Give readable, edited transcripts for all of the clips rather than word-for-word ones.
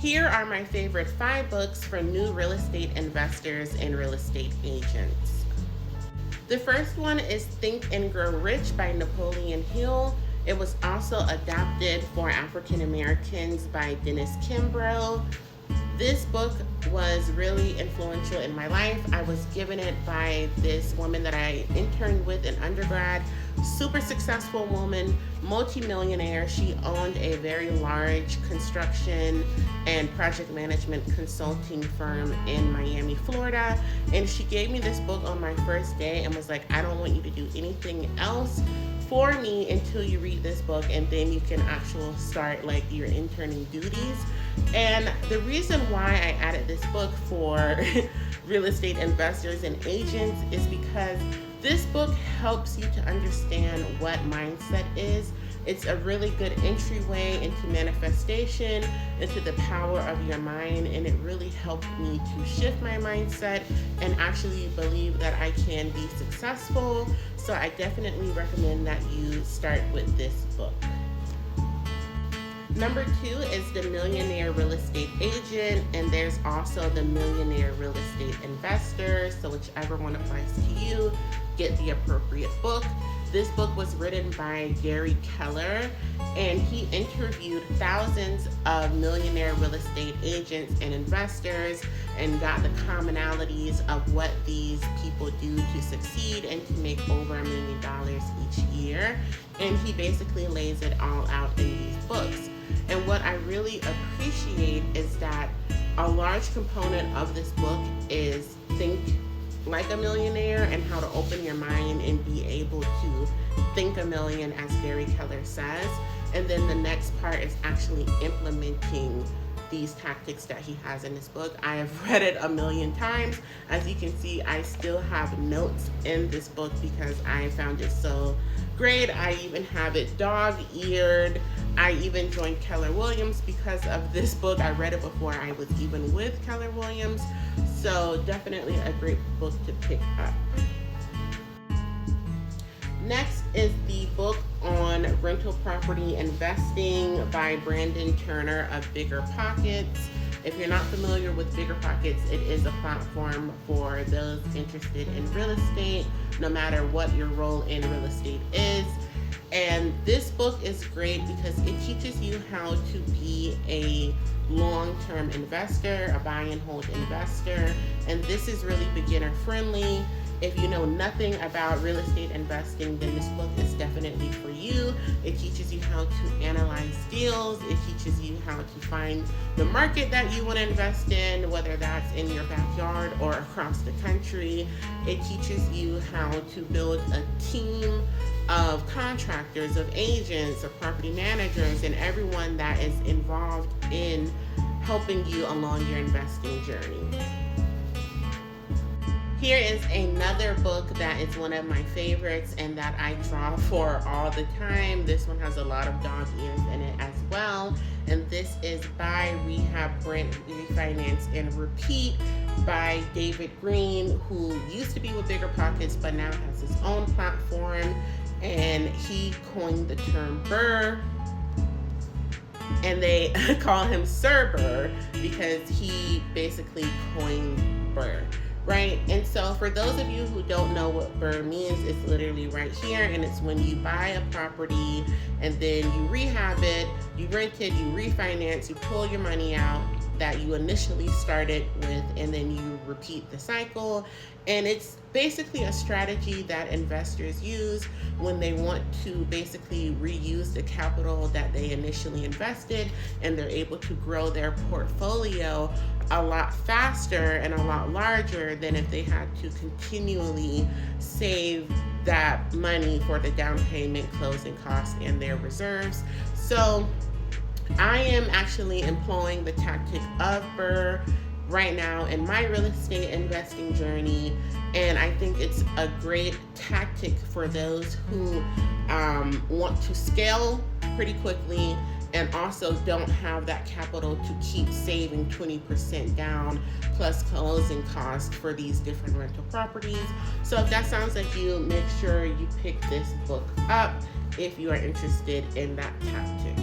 Here are my favorite 5 books for new real estate investors and real estate agents. The first one is Think and Grow Rich by Napoleon Hill. It was also adapted for African Americans by Dennis Kimbrough. This book was really influential in my life. I was given it by this woman that I interned with in undergrad. Super successful woman, multimillionaire. She owned a very large construction and project management consulting firm in Miami, Florida. And she gave me this book on my first day and was like, I don't want you to do anything else for me until you read this book, and then you can actually start like your interning duties. And the reason why I added this book for real estate investors and agents is because this book helps you to understand what mindset is. It's a really good entryway into manifestation, into the power of your mind, and it really helped me to shift my mindset and actually believe that I can be successful. So I definitely recommend that you start with this book. Number 2 is The Millionaire Real Estate Agent, and there's also The Millionaire Real Estate Investor. So whichever one applies to you, get the appropriate book. This book was written by Gary Keller, and he interviewed thousands of millionaire real estate agents and investors and got the commonalities of what these people do to succeed and to make over $1 million each year. And he basically lays it all out in these books. And what I really appreciate is that a large component of this book is think like a millionaire and how to open your mind and be able to think a million, as Gary Keller says. And then the next part is actually implementing these tactics that he has in this book. I have read it 1,000,000 times. As you can see, I still have notes in this book because I found it so great. I even have it dog-eared. I even joined Keller Williams because of this book. I read it before I was even with Keller Williams. So definitely a great book to pick up. Next is the book on rental property investing by Brandon Turner of Bigger Pockets. If you're not familiar with Bigger Pockets, it is a platform for those interested in real estate, no matter what your role in real estate is. And this book is great because it teaches you how to be a long-term investor, a buy and hold investor. And this is really beginner friendly. If you know nothing about real estate investing, then this book is definitely for you. It teaches you how to analyze deals. It teaches you how to find the market that you want to invest in, whether that's in your backyard or across the country. It teaches you how to build a team of contractors, of agents, of property managers, and everyone that is involved in helping you along your investing journey. Here is another book that is one of my favorites and that I draw for all the time. This one has a lot of dog ears in it as well. And this is Buy, Rehab, Rent, Refinance, and Repeat by David Green, who used to be with Bigger Pockets but now has his own platform. And he coined the term BRRRR. And they call him Sir BRRRR because he basically coined BRRRR. Right? And so for those of you who don't know what BRRRR means, it's literally right here, and it's when you buy a property and then you rehab it, you rent it, you refinance, you pull your money out that you initially started with, and then you repeat the cycle. And it's basically a strategy that investors use when they want to basically reuse the capital that they initially invested, and they're able to grow their portfolio a lot faster and a lot larger than if they had to continually save that money for the down payment, closing costs, and their reserves. So I am actually employing the tactic of BRRRR right now in my real estate investing journey, and I think it's a great tactic for those who want to scale pretty quickly and also don't have that capital to keep saving 20% down plus closing costs for these different rental properties. So if that sounds like you, make sure you pick this book up if you are interested in that tactic.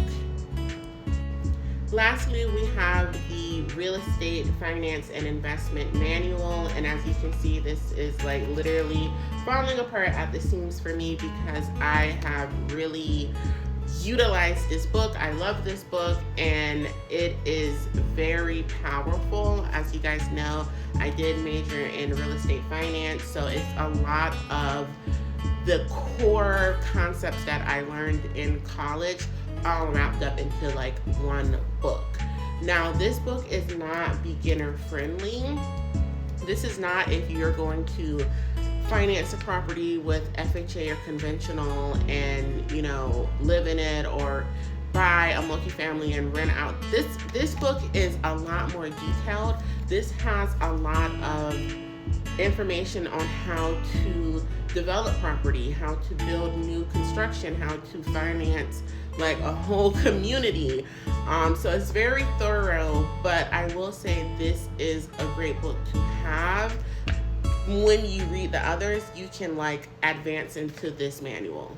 Lastly, we have the real estate finance and investment manual. And as you can see, this is like literally falling apart at the seams for me because I have really utilized this book. I love this book and it is very powerful. As you guys know, I did major in real estate finance, so it's a lot of the core concepts that I learned in college all wrapped up into like one book. Now, this book is not beginner friendly. This is not if you're going to finance a property with FHA or conventional and, you know, live in it, or buy a multifamily and rent out. This book is a lot more detailed. This has a lot of information on how to develop property, how to build new construction, how to finance like a whole community. So it's very thorough, but I will say this is a great book to have. When you read the others, you can like advance into this manual.